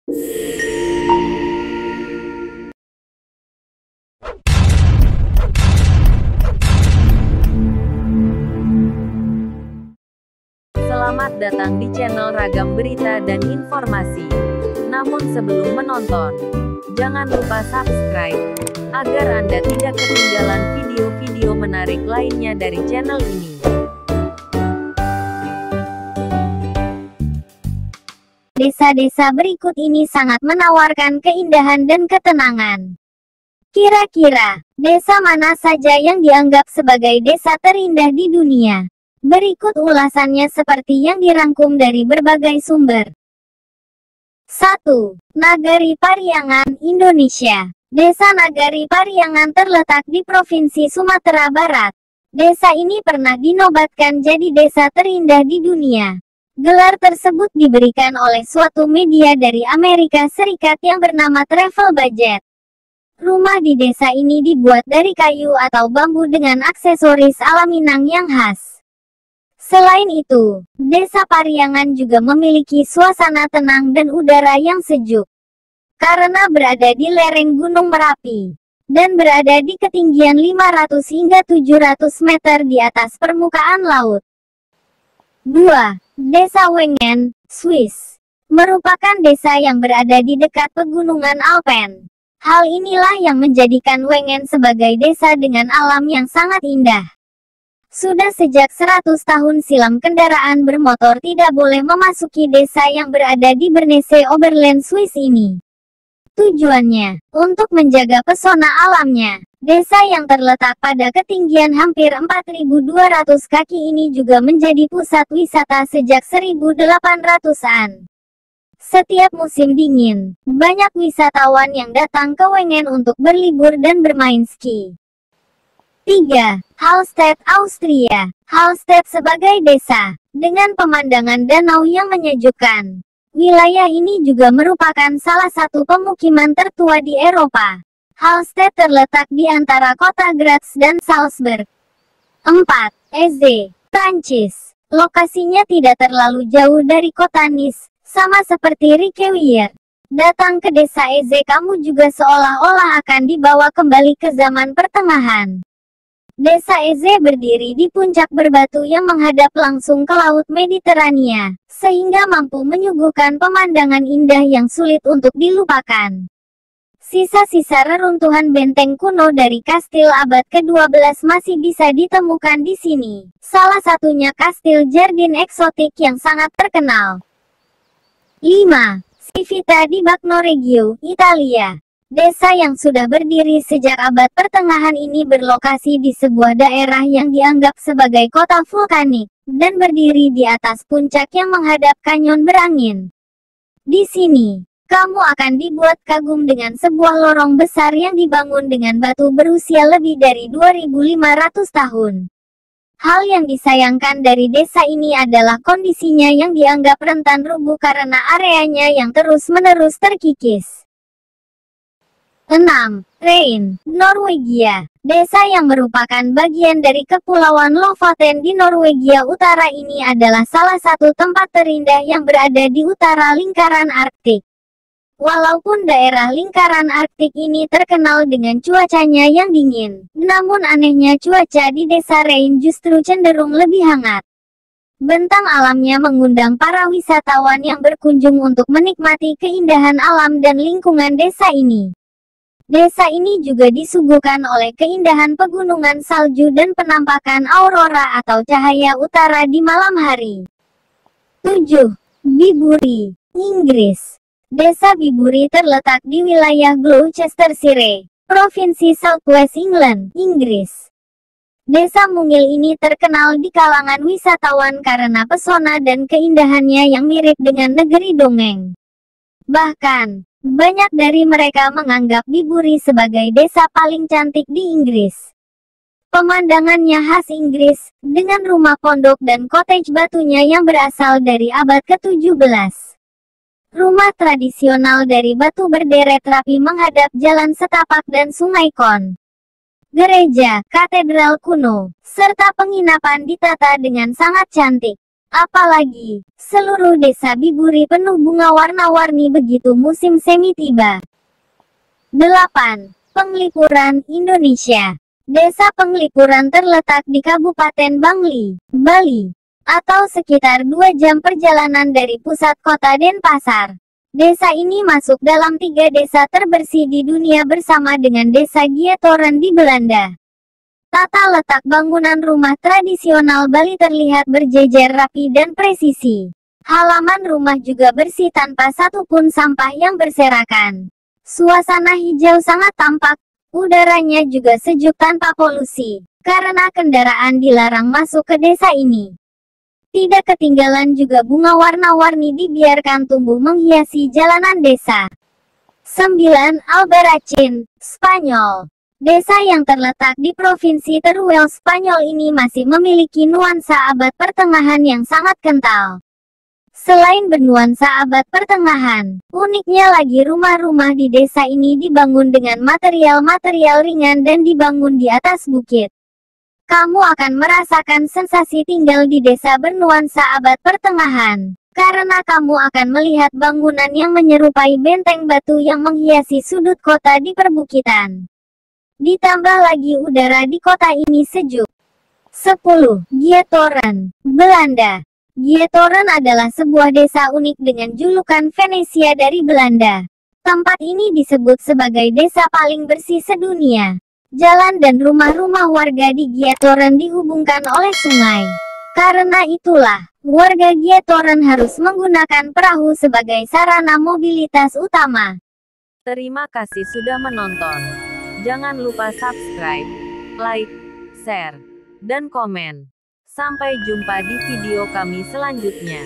Selamat datang di channel Ragam Berita dan Informasi. Namun sebelum menonton, jangan lupa subscribe, agar Anda tidak ketinggalan video-video menarik lainnya dari channel ini. Desa-desa berikut ini sangat menawarkan keindahan dan ketenangan. Kira-kira, desa mana saja yang dianggap sebagai desa terindah di dunia? Berikut ulasannya seperti yang dirangkum dari berbagai sumber. 1. Nagari Pariangan, Indonesia. Desa Nagari Pariangan terletak di Provinsi Sumatera Barat. Desa ini pernah dinobatkan jadi desa terindah di dunia. Gelar tersebut diberikan oleh suatu media dari Amerika Serikat yang bernama Travel Budget. Rumah di desa ini dibuat dari kayu atau bambu dengan aksesoris alam Minang yang khas. Selain itu, desa Pariangan juga memiliki suasana tenang dan udara yang sejuk. Karena berada di lereng Gunung Merapi, dan berada di ketinggian 500 hingga 700 meter di atas permukaan laut. 2. Desa Wengen, Swiss. Merupakan desa yang berada di dekat pegunungan Alpen. Hal inilah yang menjadikan Wengen sebagai desa dengan alam yang sangat indah. Sudah sejak 100 tahun silam kendaraan bermotor tidak boleh memasuki desa yang berada di Bernese Oberland, Swiss ini. Tujuannya, untuk menjaga pesona alamnya. Desa yang terletak pada ketinggian hampir 4.200 kaki ini juga menjadi pusat wisata sejak 1800-an. Setiap musim dingin, banyak wisatawan yang datang ke Wengen untuk berlibur dan bermain ski. 3. Hallstatt, Austria. Hallstatt sebagai desa, dengan pemandangan danau yang menyejukkan. Wilayah ini juga merupakan salah satu pemukiman tertua di Eropa. Hallstatt terletak di antara kota Graz dan Salzburg. 4. Eze, Prancis. Lokasinya tidak terlalu jauh dari kota Nice, sama seperti Reykjavik. Datang ke desa Eze kamu juga seolah-olah akan dibawa kembali ke zaman pertengahan. Desa Eze berdiri di puncak berbatu yang menghadap langsung ke Laut Mediterania, sehingga mampu menyuguhkan pemandangan indah yang sulit untuk dilupakan. Sisa-sisa reruntuhan benteng kuno dari kastil abad ke-12 masih bisa ditemukan di sini. Salah satunya kastil Jardin Eksotik yang sangat terkenal. 5. Civita di Bagnoregio, Italia. Desa yang sudah berdiri sejak abad pertengahan ini berlokasi di sebuah daerah yang dianggap sebagai kota vulkanik, dan berdiri di atas puncak yang menghadap kanyon berangin. Di sini, kamu akan dibuat kagum dengan sebuah lorong besar yang dibangun dengan batu berusia lebih dari 2.500 tahun. Hal yang disayangkan dari desa ini adalah kondisinya yang dianggap rentan rubuh karena areanya yang terus-menerus terkikis. 6. Rhein, Norwegia. Desa yang merupakan bagian dari Kepulauan Lofoten di Norwegia Utara ini adalah salah satu tempat terindah yang berada di utara lingkaran Arktik. Walaupun daerah lingkaran Arktik ini terkenal dengan cuacanya yang dingin, namun anehnya cuaca di desa Rhein justru cenderung lebih hangat. Bentang alamnya mengundang para wisatawan yang berkunjung untuk menikmati keindahan alam dan lingkungan desa ini. Desa ini juga disuguhkan oleh keindahan pegunungan salju dan penampakan aurora atau cahaya utara di malam hari. 7. Biburi, Inggris. Desa Biburi terletak di wilayah Gloucestershire, Provinsi Southwest England, Inggris. Desa mungil ini terkenal di kalangan wisatawan karena pesona dan keindahannya yang mirip dengan negeri dongeng. Bahkan, banyak dari mereka menganggap Biburi sebagai desa paling cantik di Inggris. Pemandangannya khas Inggris, dengan rumah pondok dan cottage batunya yang berasal dari abad ke-17. Rumah tradisional dari batu berderet rapi menghadap jalan setapak dan sungai Kon. Gereja, katedral kuno, serta penginapan ditata dengan sangat cantik. Apalagi, seluruh desa Biburi penuh bunga warna-warni begitu musim semi tiba. 8. Penglipuran, Indonesia. Desa Penglipuran terletak di Kabupaten Bangli, Bali, atau sekitar 2 jam perjalanan dari pusat kota Denpasar. Desa ini masuk dalam 3 desa terbersih di dunia bersama dengan Desa Gietoren di Belanda. Tata letak bangunan rumah tradisional Bali terlihat berjejer rapi dan presisi. Halaman rumah juga bersih tanpa satupun sampah yang berserakan. Suasana hijau sangat tampak, udaranya juga sejuk tanpa polusi, karena kendaraan dilarang masuk ke desa ini. Tidak ketinggalan juga bunga warna-warni dibiarkan tumbuh menghiasi jalanan desa. 9. Albarracin, Spanyol. Desa yang terletak di Provinsi Teruel, Spanyol ini masih memiliki nuansa abad pertengahan yang sangat kental. Selain bernuansa abad pertengahan, uniknya lagi rumah-rumah di desa ini dibangun dengan material-material ringan dan dibangun di atas bukit. Kamu akan merasakan sensasi tinggal di desa bernuansa abad pertengahan, karena kamu akan melihat bangunan yang menyerupai benteng batu yang menghiasi sudut kota di perbukitan. Ditambah lagi udara di kota ini sejuk. 10. Gietoren, Belanda. Gietoren adalah sebuah desa unik dengan julukan Venesia dari Belanda. Tempat ini disebut sebagai desa paling bersih sedunia. Jalan dan rumah-rumah warga di Gietoren dihubungkan oleh sungai. Karena itulah, warga Gietoren harus menggunakan perahu sebagai sarana mobilitas utama. Terima kasih sudah menonton. Jangan lupa subscribe, like, share, dan komen. Sampai jumpa di video kami selanjutnya.